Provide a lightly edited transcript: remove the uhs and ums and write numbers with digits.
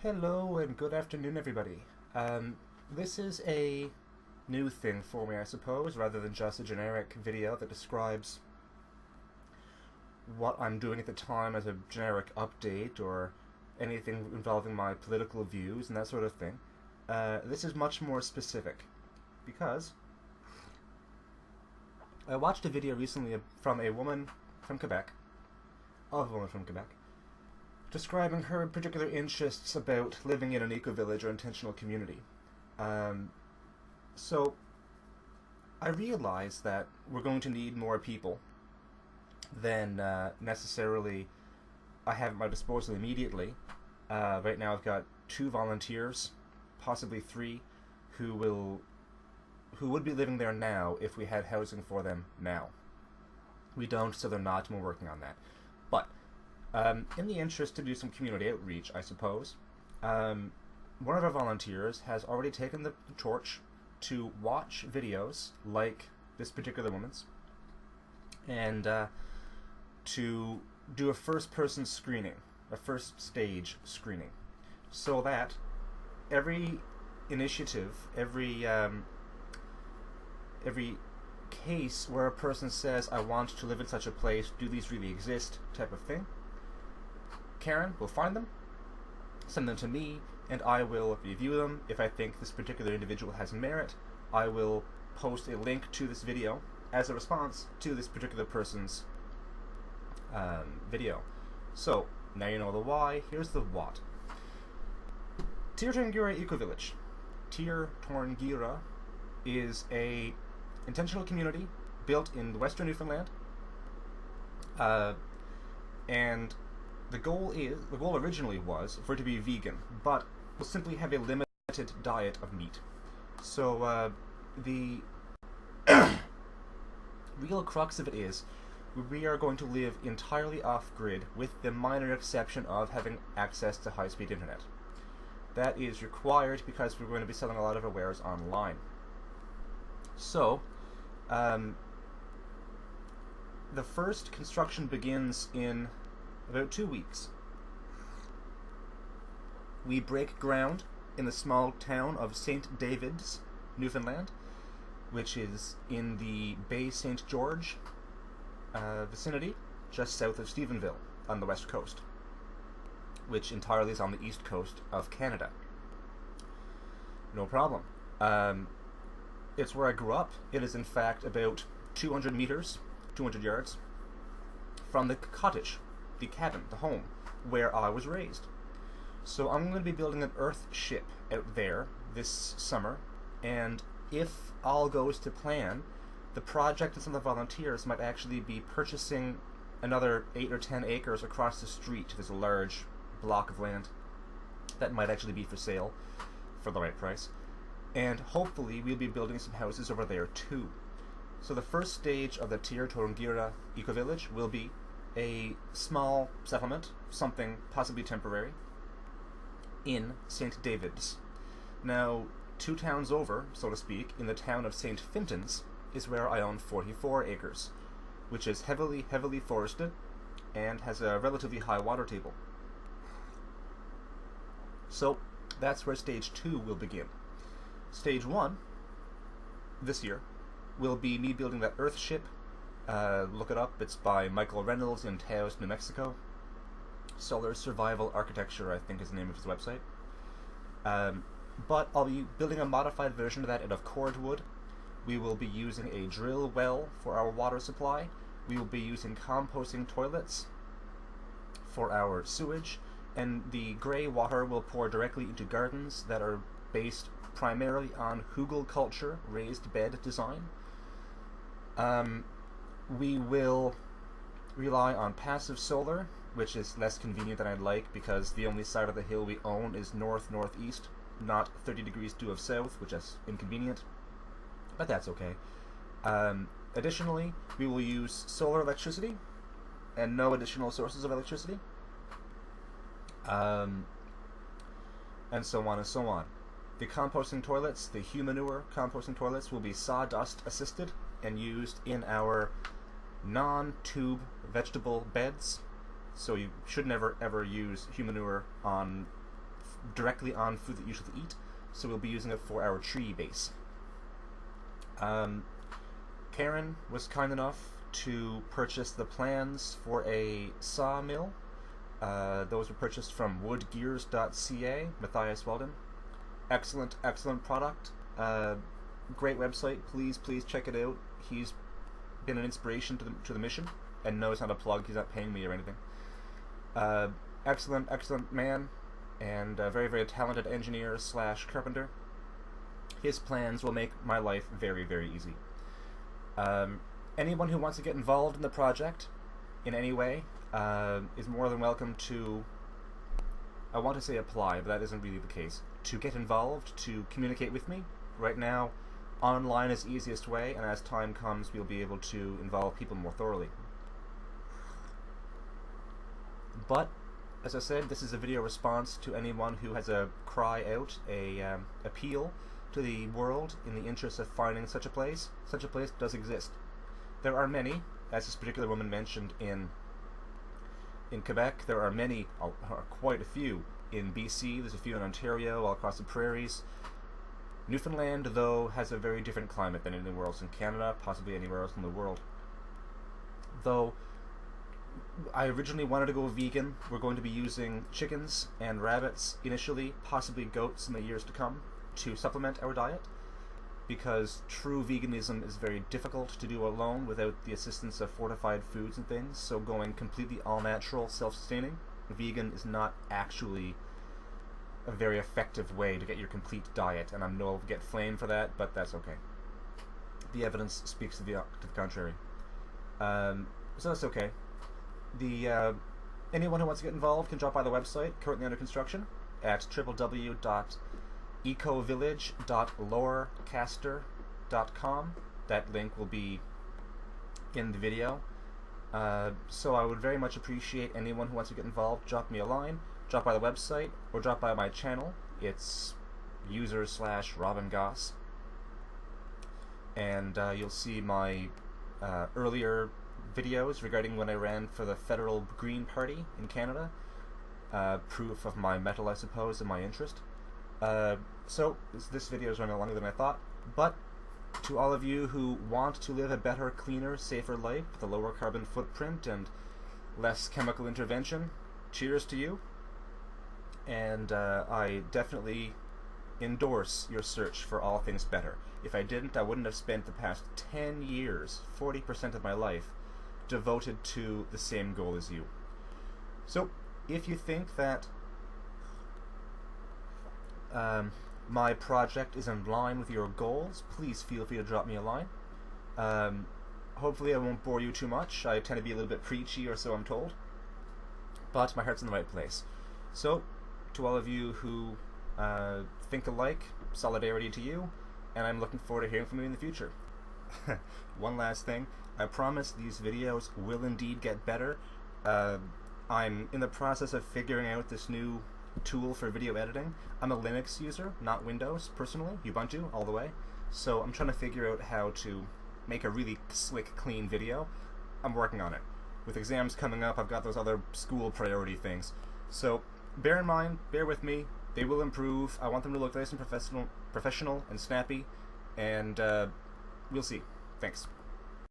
Hello and good afternoon, everybody. This is a new thing for me, I suppose, rather than just a generic video that describes what I'm doing at the time as a generic update or anything involving my political views and that sort of thing. This is much more specific because I watched a video recently from a woman from Quebec, describing her particular interests about living in an eco-village or intentional community. So I realized that we're going to need more people than necessarily I have at my disposal immediately. Right now I've got 2 volunteers, possibly 3, who would be living there now if we had housing for them now. We don't, so they're not, and we're working on that. But in the interest to do some community outreach, I suppose, one of our volunteers has already taken the torch to watch videos like this particular woman's and to do a first-person screening, a first-stage screening, so that every initiative, every case where a person says, I want to live in such a place, do these really exist, type of thing, Karen will find them, send them to me, and I will review them. If I think this particular individual has merit, I will post a link to this video as a response to this particular person's video. So, now you know the why, here's the what. Tir Tairngire Eco-Village. Tir Tairngire is a intentional community built in western Newfoundland, and the goal originally was for it to be vegan, but we'll simply have a limited diet of meat. So the real crux of it is we are going to live entirely off-grid, with the minor exception of having access to high-speed internet. That is required because we're going to be selling a lot of our wares online. So the first construction begins in about 2 weeks. We break ground in the small town of St. David's, Newfoundland, which is in the Bay St. George vicinity, just south of Stephenville on the west coast, which entirely is on the east coast of Canada. No problem. It's where I grew up. It is in fact about 200 meters, 200 yards from the cottage, the cabin, the home, where I was raised. So I'm going to be building an earth ship out there this summer, and if all goes to plan, the project and some of the volunteers might actually be purchasing another 8 or 10 acres across the street. There's a large block of land that might actually be for sale for the right price, and hopefully we'll be building some houses over there too. So the first stage of the Tir Tairngire Eco-Village will be a small settlement, something possibly temporary, in St. David's. Now, 2 towns over, so to speak, in the town of St. Fintan's, is where I own 44 acres, which is heavily forested and has a relatively high water table. So that's where stage 2 will begin. Stage 1, this year, will be me building that earth ship. Look it up, it's by Michael Reynolds in Taos, New Mexico. Solar Survival Architecture, I think is the name of his website. But I'll be building a modified version of that out of cordwood. We will be using a drill well for our water supply. We will be using composting toilets for our sewage, and the grey water will pour directly into gardens that are based primarily on hugelkultur, raised bed design. We will rely on passive solar, which is less convenient than I'd like because the only side of the hill we own is north-northeast, not 30 degrees due of south, which is inconvenient, but that's okay. Additionally, we will use solar electricity and no additional sources of electricity, and so on and so on. The composting toilets, the humanure composting toilets, will be sawdust assisted and used in our non-tube vegetable beds. So you should never ever use humanure on directly on food that you usually eat, so we'll be using it for our tree base. Karen was kind enough to purchase the plans for a sawmill. Those were purchased from woodgears.ca, Matthias Weldon. Excellent, excellent product. Great website. Please check it out. He's been an inspiration to the mission, and no, it's not a plug. He's not paying me or anything. Excellent man, and a very talented engineer / carpenter. His plans will make my life very easy. Anyone who wants to get involved in the project in any way is more than welcome to, I want to say apply, but that isn't really the case, to get involved, to communicate with me. Right now, online is the easiest way, and as time comes, we'll be able to involve people more thoroughly. But, as I said, this is a video response to anyone who has a cry out, a appeal to the world in the interest of finding such a place. Such a place does exist. There are many, as this particular woman mentioned in Quebec. There are many, quite a few in BC. There's a few in Ontario, all across the prairies. Newfoundland, though, has a very different climate than anywhere else in Canada, possibly anywhere else in the world. Though I originally wanted to go vegan, we're going to be using chickens and rabbits initially, possibly goats in the years to come, to supplement our diet, because true veganism is very difficult to do alone without the assistance of fortified foods and things, so going completely all-natural, self-sustaining, vegan is not actually a very effective way to get your complete diet, and I know I'll get flamed for that, but that's okay. The evidence speaks to the contrary. So that's okay. Anyone who wants to get involved can drop by the website, currently under construction, at www.ecovillage.lorecaster.com. That link will be in the video. So I would very much appreciate anyone who wants to get involved. Drop me a line, drop by the website, or drop by my channel. It's user/Robin Goss. And you'll see my earlier videos regarding when I ran for the Federal Green Party in Canada. Proof of my mettle, I suppose, and my interest. So this video is running longer than I thought, but to all of you who want to live a better, cleaner, safer life with a lower carbon footprint and less chemical intervention, cheers to you. And I definitely endorse your search for all things better. If I didn't, I wouldn't have spent the past 10 years, 40% of my life, devoted to the same goal as you. So, if you think that my project is in line with your goals, please feel free to drop me a line. Hopefully I won't bore you too much. I tend to be a little bit preachy, or so I'm told. But my heart's in the right place. So, to all of you who think alike, solidarity to you, and I'm looking forward to hearing from you in the future. One last thing. I promise these videos will indeed get better. I'm in the process of figuring out this new tool for video editing. I'm a Linux user, not Windows, personally. Ubuntu, all the way. So I'm trying to figure out how to make a really slick, clean video. I'm working on it. With exams coming up, I've got those other school priority things. So bear in mind, bear with me. They will improve. I want them to look nice and professional and snappy. And we'll see. Thanks.